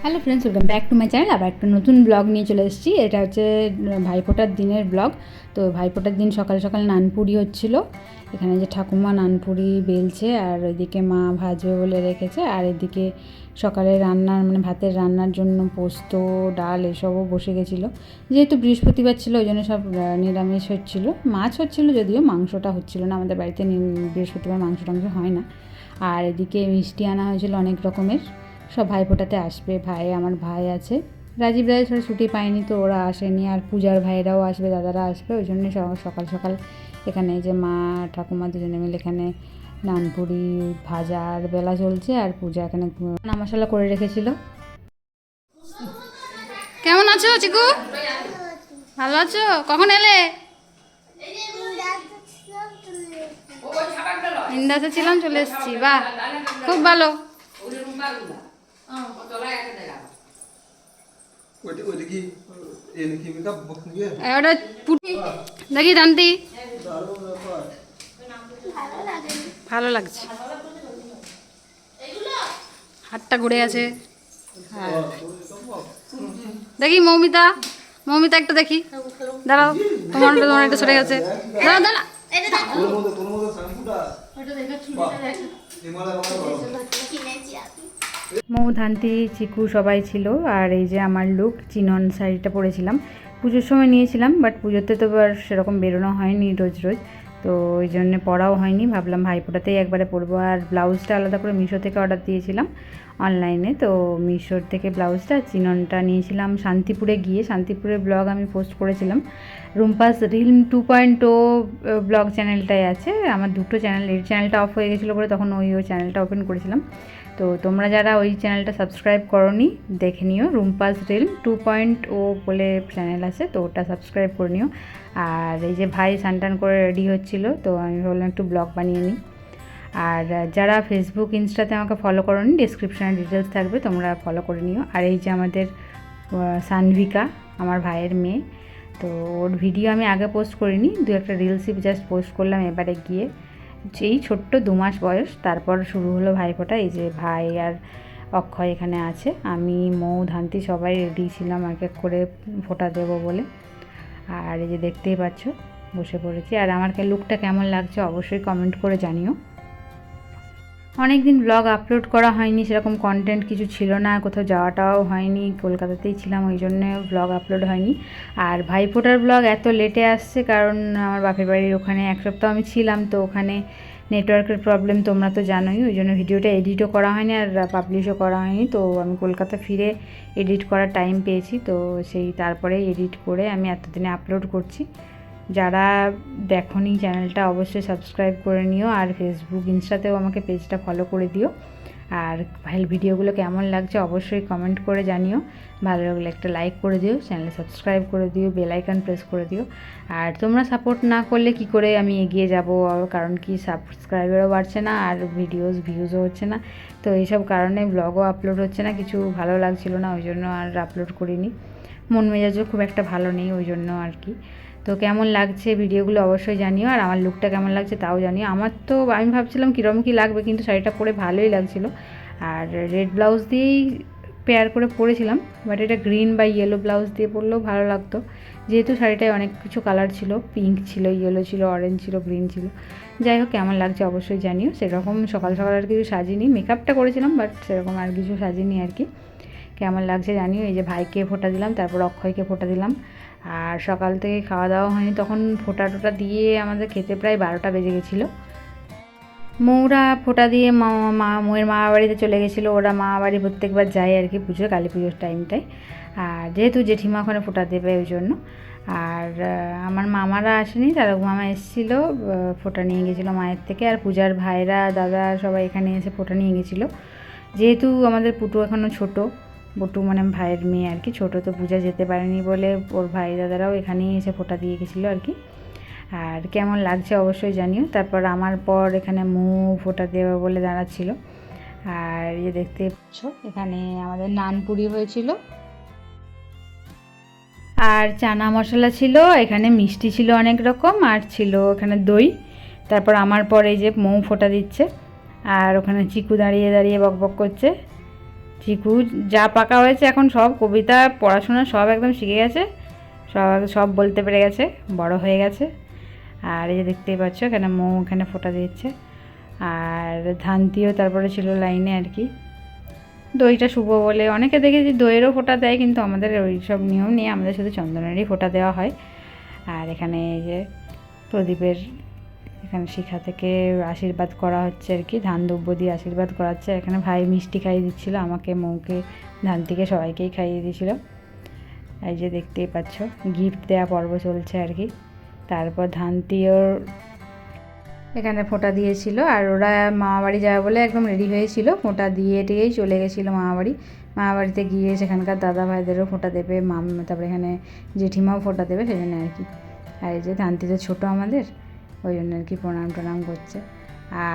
Hello friends, welcome back to my channel. আবার একটা নতুন ব্লগ নিয়ে চলে এসেছি। এটা হচ্ছে ভাইফোঁটার দিনের ব্লগ। তো ভাইফোঁটার দিন সকাল সকাল নানপুরি হচ্ছিল। এখানে যে ঠাকুমা নানপুরি বেলছে, আর ওইদিকে মা ভাজবে বলে রেখেছে, আর এদিকে সকালে রান্নার মানে ভাতের রান্নার জন্য পোস্ত ডাল এসবও বসে গেছিলো। যেহেতু বৃহস্পতিবার ছিল ওই জন্য সব নিরামিষ হচ্ছিলো। মাছ হচ্ছিলো, যদিও মাংসটা হচ্ছিলো না, আমাদের বাড়িতে বৃহস্পতিবার মাংস টাংস হয় না। আর এদিকে মিষ্টি আনা হয়েছিল অনেক রকমের। সব ভাইফোঁটাতে আসবে। আমার ভাই আছে, রাজীব রায় ছুটি পায়নি তো ওরা আসেনি, আর পূজার ভাইরাও আসবে, দাদারা আসবে। ওই জন্যই সকাল সকাল এখানে যে মা ঠাকুমা দুজনে মিলে এখানে নানপুরি ভাজার বেলা চলছে, আর পূজা এখানে চানা মশলা করে রেখেছিল। কেমন আছো চিকু? ভালো আছো? কখন এলে? ইন্দাতে ছিলাম, চলে এসেছি। বাহ, খুব ভালো। দেখি দান্তি ভালো লাগছে, হাতটা ঘুরে আছে। দেখি মৌমিতা একটা দেখি, দাঁড়াও, তোমার একটা সরে গেছে। দাঁড়া দাঁড়া, মৌ ধান্তি চিকু সবাই ছিল। আর এই যে আমার লুক, চিনন শাড়িটা পরেছিলাম, পুজোর সময় নিয়েছিলাম, বাট পুজোতে তো আর সেরকম বেরোনো হয়নি রোজ রোজ, তো ওই জন্যে পরাও হয়নি। ভাবলাম ভাইফোঁটাতেই একবারে পরবো। আর ব্লাউজটা আলাদা করে মিশো থেকে অর্ডার দিয়েছিলাম অনলাইনে, তো মিশোর থেকে ব্লাউজটা চিননটা নিয়েছিলাম শান্তিপুরে গিয়ে। শান্তিপুরের ব্লগ আমি পোস্ট করেছিলাম, রুম্পাস রিল 2.0 ব্লগ চ্যানেলটাই আছে আমার। দুটো চ্যানেল, এই চ্যানেলটা অফ হয়ে গেছিলো বলে তখন ওই চ্যানেলটা ওপেন করেছিলাম। তো তোমরা যারা ওই চ্যানেলটা সাবস্ক্রাইব করোনি দেখে নিও, রুম্পাস রিল 2.0 বলে চ্যানেল আছে, তো ওটা সাবস্ক্রাইব করে নিও। আর এই যে ভাই সানটান করে রেডি হচ্ছিলো, তো আমি ভাবলাম একটু ব্লগ বানিয়ে নিই। আর যারা ফেসবুক ইনস্টাতে আমাকে ফলো করোনি, ডিসক্রিপশানে ডিটেলস থাকবে, তোমরা ফলো করে নিও। আর এই যে আমাদের সানভিকা, আমার ভাইয়ের মেয়ে, তো ওর ভিডিও আমি আগে পোস্ট করিনি, দু একটা রিলসই জাস্ট পোস্ট করলাম এবারে গিয়ে। এই ছোট্ট 2 মাস বয়স, তারপর শুরু হলো ভাইফোঁটা। এই যে ভাই আর অক্ষয় এখানে আছে, আমি মৌ ধান্তি সবাই রেডি ছিলাম এক এক করে ফোঁটা দেবো বলে। আর এই যে দেখতেই পাচ্ছ বসে পড়েছি। আর আমার লুকটা কেমন লাগছে অবশ্যই কমেন্ট করে জানিও। অনেক দিন ব্লগ আপলোড করা হয়নি, সেরকম কন্টেন্ট কিছু ছিল না, কোথাও যাওয়াটাও হয়নি, কলকাতাতেই ছিলাম, ওই জন্যে ব্লগ আপলোড হয়নি। আর ভাইফোঁটার ব্লগ এত লেটে আসছে কারণ আমার বাপের বাড়ির ওখানে 1 সপ্তাহ আমি ছিলাম, তো ওখানে নেটওয়ার্কের প্রবলেম তোমরা তো জানোই, ওই জন্য ভিডিওটা এডিটও করা হয়নি আর পাবলিশও করা হয়নি। তো আমি কলকাতা ফিরে এডিট করার টাইম পেয়েছি, তো সেই তারপরে এডিট করে আমি এতদিনে আপলোড করছি। যারা দেখোনি চ্যানেলটা অবশ্যই সাবস্ক্রাইব করে নিও, আর ফেসবুক ইনস্টাতেও আমাকে পেজটা ফলো করে দিও। আর ভিডিওগুলো কেমন লাগছে অবশ্যই কমেন্ট করে জানিও। ভালো লাগলে একটা লাইক করে দিও, চ্যানেলে সাবস্ক্রাইব করে দিও, বেল আইকন প্রেস করে দিও। আর তোমরা সাপোর্ট না করলে কি করে আমি এগিয়ে যাব, কারণ কি সাবস্ক্রাইবারও বাড়ছে না, আর ভিউজও হচ্ছে না, তো এইসব কারণে ব্লগও আপলোড হচ্ছে না, কিছু ভালো লাগছিল না, ওই জন্য আর আপলোড করিনি। মন মেজাজও খুব একটা ভালো নেই, ওই জন্য আর কি। তো কেমন লাগছে ভিডিওগুলো অবশ্যই জানিও, আর আমার লুকটা কেমন লাগছে তাও জানিও। আমার তো আমি ভাবছিলাম কীরকম কী লাগবে, কিন্তু শাড়িটা পরে ভালোই লাগছিলো। আর রেড ব্লাউজ দিয়েই পেয়ার করে পরেছিলাম, বাট এটা গ্রিন বা ইয়েলো ব্লাউজ দিয়ে পরলেও ভালো লাগতো, যেহেতু শাড়িটায় অনেক কিছু কালার ছিল, পিঙ্ক ছিল, ইয়েলো ছিল, অরেঞ্জ ছিল, গ্রিন ছিল। যাই হোক, কেমন লাগছে অবশ্যই জানিও। সেরকম সকাল সকাল আর কিছু সাজিনি, মেকআপটা করেছিলাম, বাট সেরকম আর কিছু সাজিনি আর কি। কেমন লাগছে জানিও। এই যে ভাইকে ফোঁটা দিলাম, তারপর অক্ষয়কে ফোঁটা দিলাম। আর সকাল থেকে খাওয়া দাওয়া হয়নি, তখন ফোঁটা টোটা দিয়ে আমাদের খেতে প্রায় 12টা বেজে গেছিলো। মৌরা ফোঁটা দিয়ে মৌয়ের মামা বাড়িতে চলে গেছিলো। ওরা মামা বাড়ি প্রত্যেকবার যায় আর কি পুজো, কালী পুজোর টাইমটায়। আর যেহেতু জেঠিমা ওখানে ফোঁটা দেবে ওই জন্য। আর আমার মামারা আসেনি, তারা মামা এসেছিলো, ফোঁটা নিয়ে গেছিলো মায়ের থেকে। আর পূজার ভাইরা দাদা সবাই এখানে এসে ফোঁটা নিয়ে গেছিলো। যেহেতু আমাদের পুটু এখনও ছোটো, বটু মানে ভাইয়ের মেয়ে আর কি, ছোটো, তো পূজা যেতে পারেনি বলে ওর ভাই দাদারাও এখানেই এসে ফোঁটা দিয়ে গেছিলো আর কি। আর কেমন লাগছে অবশ্যই জানিও। তারপর আমার পর এখানে ফোঁটা দেওয়া বলে দাঁড়াচ্ছিল। আর এই দেখতে পাচ্ছ এখানে আমাদের নানপুরি হয়েছিল, আর চানা মশলা ছিল, এখানে মিষ্টি ছিল অনেক রকম, আর ছিল এখানে দই। তারপর আমার পর এই যে ফোঁটা দিচ্ছে, আর ওখানে চিকু দাঁড়িয়ে দাঁড়িয়ে বকবক করছে। চিকু যা পাকা হয়েছে এখন সব কবিতা পড়াশোনা সব একদম শিখে গেছে, সব সব বলতে পেরে গেছে, বড় হয়ে গেছে। আর এই যে দেখতেই পাচ্ছ এখানে মৌ এখানে ফোঁটা দিচ্ছে, আর ধানতিও তারপরে ছিল লাইনে আর কি। দইটা শুভ বলে অনেকে দেখেছি দইয়েরও ফোঁটা দেয়, কিন্তু আমাদের ওই সব নিয়ম নেই, আমাদের শুধু চন্দনেরই ফোঁটা দেওয়া হয়। আর এখানে এই যে প্রদীপের এখানে শিখা থেকে আশীর্বাদ করা হচ্ছে আর কি, ধান দ্রব্য দিয়ে আশীর্বাদ করাচ্ছে। এখানে ভাই মিষ্টি খাইয়ে দিচ্ছিলো আমাকে, মৌকে, ধানতিকে, সবাইকেই খাইয়ে দিয়েছিল। এই যে দেখতেই পাচ্ছ গিফট দেওয়া পর্ব চলছে আর কি। তারপর ধানতিও এখানে ফোঁটা দিয়েছিল, আর ওরা মামাবাড়ি যাবে বলে একদম রেডি হয়েছিল, ফোঁটা দিয়ে টিয়েই চলে গেছিলো মামাবাড়ি। মামাবাড়িতে গিয়ে সেখানকার দাদা ভাইদেরও ফোঁটা দেবে, তারপরে এখানে জেঠিমাও ফোঁটা দেবে, সেই জন্য আর কি। আর এই যে ধানতি তো ছোটো আমাদের, ওই জন্য আর কি প্রণাম টনাম করছে।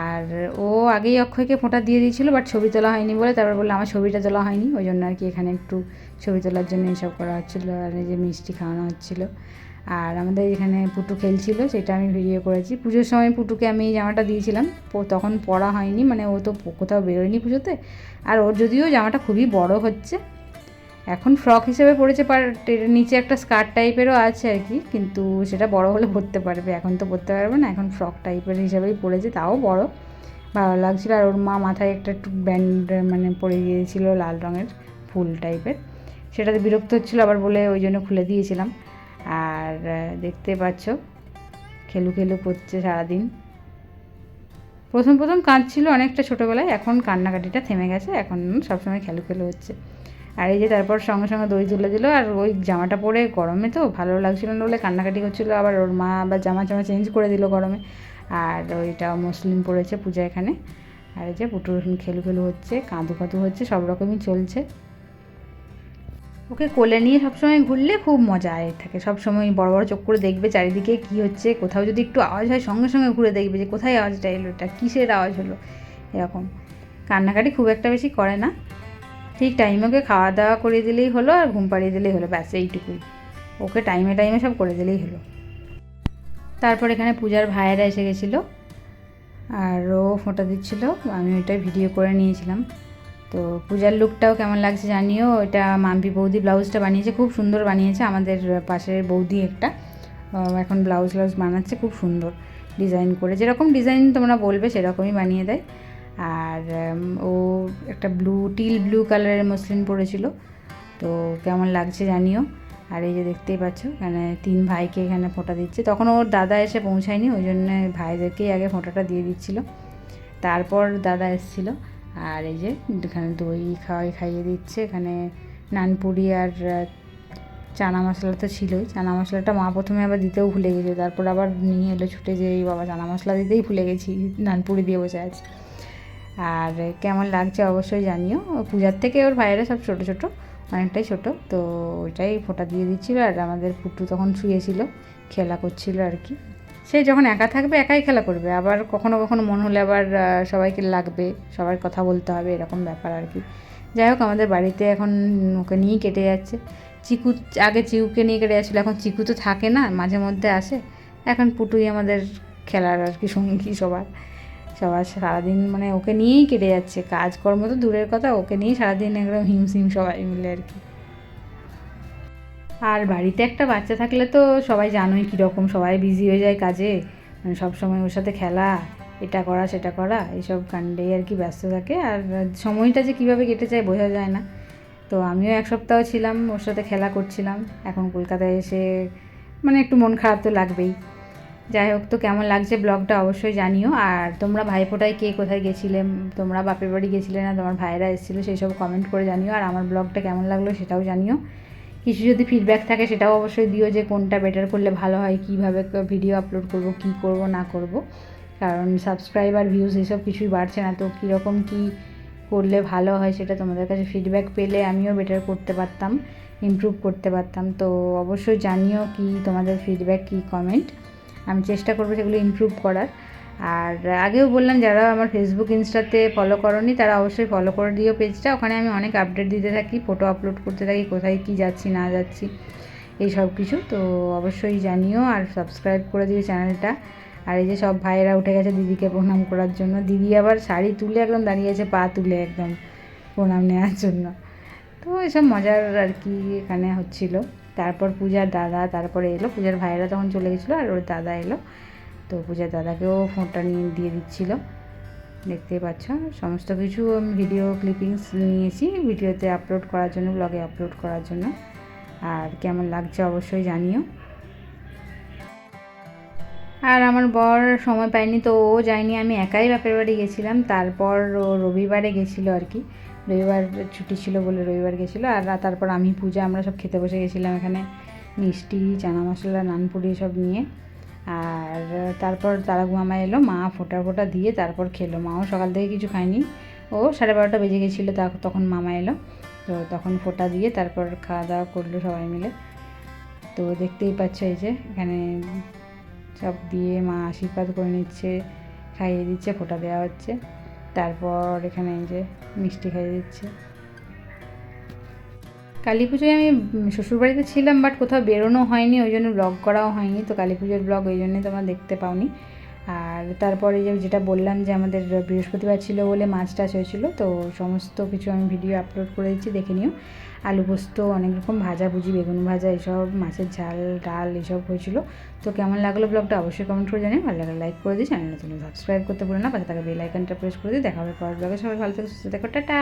আর ও আগেই অক্ষয়কে ফোঁটা দিয়ে দিয়েছিলো, বাট ছবি তোলা হয়নি বলে তারপর বললো আমার ছবিটা তোলা হয়নি, ওই জন্য আর কি এখানে একটু ছবি তোলার জন্য এইসব করা হচ্ছিলো। আর এই যে মিষ্টি খাওয়ানো হচ্ছিলো। আর আমাদের এখানে পুটু খেলছিল, সেটা আমি ভিডিও করেছি। পুজোর সময় পুটুকে আমি এই জামাটা দিয়েছিলাম, তখন পরা হয়নি, মানে ও তো কোথাও বেরোয়নি পুজোতে। আর ওর যদিও জামাটা খুবই বড় হচ্ছে, এখন ফ্রক হিসেবে পরেছে, নিচে একটা স্কার্ট টাইপেরও আছে আর কি, কিন্তু সেটা বড় হলে পরতে পারবে, এখন তো পরতে পারবে না, এখন ফ্রক টাইপের হিসেবেই পরেছে, তাও বড়, ভালো লাগছিলো। আর ওর মা মাথায় একটা একটু ব্যান্ড মানে পরে দিয়েছিল লাল রঙের ফুল টাইপের, সেটাতে বিরক্ত হচ্ছিলো আবার বলে ওই জন্য খুলে দিয়েছিলাম। আর দেখতে পাচ্ছ খেলু খেলু করছে সারাদিন। প্রথম প্রথম কাঁদছিল অনেকটা ছোটোবেলায়, এখন কান্নাকাটিটা থেমে গেছে, এখন সবসময় খেলু খেলু হচ্ছে। আর এই যে তারপর সঙ্গে সঙ্গে দই তুলে দিল, আর ওই জামাটা পরে গরমে তো ভালো লাগছিল না বলে কান্নাকাটি করছিলো, আবার ওর মা আবার জামা চেঞ্জ করে দিল গরমে। আর ওইটা মসলিন পড়েছে পূজা এখানে। আর এই যে পুটুর খেলু খেলু হচ্ছে, কাঁদু কাঁদু হচ্ছে, সব রকমই চলছে। ওকে কোলে নিয়ে সবসময় ঘুরলে খুব মজা থাকে, সবসময় বড় বড় চোখ করে দেখবে চারিদিকে কী হচ্ছে, কোথাও যদি একটু আওয়াজ হয় সঙ্গে সঙ্গে ঘুরে দেখবে যে কোথায় আওয়াজটা এলো, এটা কিসের আওয়াজ হলো, এরকম। কান্নাকাটি খুব একটা বেশি করে না, ঠিক টাইমে ওকে খাওয়া দাওয়া করে দিলেই হলো, আর ঘুম পাড়িয়ে দিলেই হলো, ব্যাস এইটুকুই। ওকে টাইমে টাইমে সব করে দিলেই হলো। তারপর এখানে পূজার ভাইয়েরা এসে গেছিলো, আর ও ফোঁটা দিচ্ছিল, আমি ওইটাই ভিডিও করে নিয়েছিলাম। তো পূজার লুকটাও কেমন লাগছে জানিও। এটা মাম্পি বৌদি ব্লাউজটা বানিয়েছে, খুব সুন্দর বানিয়েছে, আমাদের পাশের বৌদি একটা এখন ব্লাউজ বানাচ্ছে, খুব সুন্দর ডিজাইন করে, যেরকম ডিজাইন তোমরা বলবে সেরকমই বানিয়ে দেয়। আর ও একটা টিল ব্লু কালারের মসলিন পরেছিল, তো কেমন লাগছে জানিও। আর এই যে দেখতেই পাচ্ছ এখানে 3 ভাইকে এখানে ফোঁটা দিচ্ছে, তখন ওর দাদা এসে পৌঁছায়নি, ওই জন্য ভাইদেরকেই আগে ফোঁটাটা দিয়ে দিচ্ছিলো, তারপর দাদা এসেছিলো। আর এই যে এখানে দই খাইয়ে দিচ্ছে, এখানে নানপুরি আর চানা মশলা তো ছিলই, চানা মশলাটা মা প্রথমে আবার দিতেও ভুলে গেছে, তারপর আবার নিয়ে এলো ছুটে, যে এই বাবা চানা মশলা দিতেই ভুলে গেছি, নানপুরি দিয়ে বসে আছে। আর কেমন লাগছে অবশ্যই জানিও। পূজার থেকে ওর ভাইয়েরা সব ছোটো ছোটো, অনেকটাই ছোটো, তো ওইটাই ফোঁটা দিয়ে দিচ্ছিলো। আর আমাদের পুটু তখন শুয়েছিল, খেলা করছিল আর কি। সে যখন একা থাকবে একাই খেলা করবে, আবার কখনো কখনো মন হলে আবার সবাইকে লাগবে, সবার কথা বলতে হবে, এরকম ব্যাপার আর কি। যাই হোক আমাদের বাড়িতে এখন ওকে নিয়েই কেটে যাচ্ছে। চিকু আগে চিকুকে নিয়ে কেটে যাচ্ছিলো, এখন চিকু তো থাকে না, মাঝে মধ্যে আসে, এখন পুটুই আমাদের খেলার আর কি সঙ্গী সবার সারাদিন, মানে ওকে নিয়েই কেটে যাচ্ছে, কাজকর্ম তো দূরের কথা, ওকে নিয়েই সারাদিন একদম হিমশিম সবাই মিলে আর কি। আর বাড়িতে একটা বাচ্চা থাকলে তো সবাই জানোই কীরকম, সবাই বিজি হয়ে যায় কাজে, মানে সবসময় ওর সাথে খেলা, এটা করা সেটা করা, এইসব কাণ্ডেই আর কি ব্যস্ত থাকে, আর সময়টা যে কীভাবে কেটে যায় বোঝা যায় না। তো আমিও 1 সপ্তাহ ছিলাম ওর সাথে খেলা করছিলাম, এখন কলকাতায় এসে মানে একটু মন খারাপ তো লাগবেই। যাই হোক, তো কেমন লাগছে ব্লগটা অবশ্যই জানিও। আর তোমরা ভাইফোঁটায় কে কোথায় গেছিলে, তোমরা বাপের বাড়ি গেছিলে না তোমার ভাইয়েরা এসেছিলো, সেই সব কমেন্ট করে জানিও। আর আমার ব্লগটা কেমন লাগলো সেটাও জানিও, কিছু যদি ফিডব্যাক থাকে সেটাও অবশ্যই দিও, যে কোনটা বেটার করলে ভালো হয়, কীভাবে ভিডিও আপলোড করব, কী করব না করব, কারণ সাবস্ক্রাইবার ভিউজ এসব কিছুই বাড়ছে না, তো কীরকম কী করলে ভালো হয় সেটা তোমাদের কাছে ফিডব্যাক পেলে আমিও বেটার করতে পারতাম, ইমপ্রুভ করতে পারতাম। তো অবশ্যই জানিও কি তোমাদের ফিডব্যাক, কী কমেন্ট, আমি চেষ্টা করবো সেগুলো ইমপ্রুভ করার। আর আগেও বললাম, যারা আমার ফেসবুক ইনস্টাতে ফলো করোনি তারা অবশ্যই ফলো করে দিও পেজটা, ওখানে আমি অনেক আপডেট দিতে থাকি, ফটো আপলোড করতে থাকি, কোথায় কী যাচ্ছি না যাচ্ছি এই সব কিছু, তো অবশ্যই জানিও। আর সাবস্ক্রাইব করে দিও চ্যানেলটা। আর এই যে সব ভাইয়েরা উঠে গেছে দিদিকে প্রণাম করার জন্য, দিদি আবার শাড়ি তুলে একদম দাঁড়িয়েছে, পা তুলে একদম প্রণাম নেওয়ার জন্য। তো এসব মজার আর কি এখানে হচ্ছিল। তারপর পূজার দাদা তারপরে এলো, পূজার ভাইয়েরা তখন চলে গেছিলো আর ওর দাদা এলো। তো পূজার দাদাকেও ফোনটা দিয়ে দিচ্ছিলো। দেখতেই পাচ্ছ সমস্ত কিছু আমি ভিডিও ক্লিপিংস নিয়েছি ভিডিওতে আপলোড করার জন্য, ব্লগে আপলোড করার জন্য। আর কেমন লাগছে অবশ্যই জানিও। আর আমার বর সময় পায়নি, তো ও যায়নি, আমি একাই বাপের বাড়ি গেছিলাম। তারপর ও রবিবারে গেছিলো আর কি, রবিবার ছুটি ছিল বলে রবিবার গেছিলো। আর তারপর আমি পূজা আমরা সব খেতে বসে গেছিলাম এখানে, মিষ্টি চানা মশলা নানপুরি সব নিয়ে। আর তারপর তারাক মামা এলো, মা ফোঁটা দিয়ে তারপর খেলো। মাও সকাল থেকে কিছু খায়নি, ও 12:30 বেজে গেছিলো তখন মামা এলো। তো তখন ফোঁটা দিয়ে তারপর খাওয়া দাওয়া করলো সবাই মিলে। তো দেখতেই পাচ্ছ এই যে এখানে সব দিয়ে মা আশীর্বাদ করে নিচ্ছে, খাইয়ে দিচ্ছে, ফোঁটা দেওয়া হচ্ছে। তারপর এখানে এই যে মিষ্টি খাইয়ে দিচ্ছে। কালী পুজোয় আমি শ্বশুরবাড়িতে ছিলাম, বাট কোথাও বেরোনো হয়নি, ওই জন্য ব্লগ করাও হয়নি। তো কালী পুজোর ব্লগ ওই জন্যই তোমরা দেখতে পাওনি। আর তারপরে যেটা বললাম যে আমাদের বৃহস্পতিবার ছিল বলে মাছ টাছ হয়েছিল, তো সমস্ত কিছু আমি ভিডিও আপলোড করে দিচ্ছি, দেখে নিও। আলু পোস্ত, অনেক রকম ভাজাভুজি, বেগুন ভাজা, এসব মাছের ঝাল ডাল এসব হয়েছিল। তো কেমন লাগলো ব্লগটা অবশ্যই কমেন্ট করে জানিও। ভালো লাগলে লাইক করে দিই, চ্যানেলটা তুমি সাবস্ক্রাইব করতে ভুলো না, পাশে থাকা বেল আইকনটা প্রেস করে দিই। দেখা হবে পরের ব্লগে। সবাই ভালো থেকো, সুস্থ থেকো, টাটা।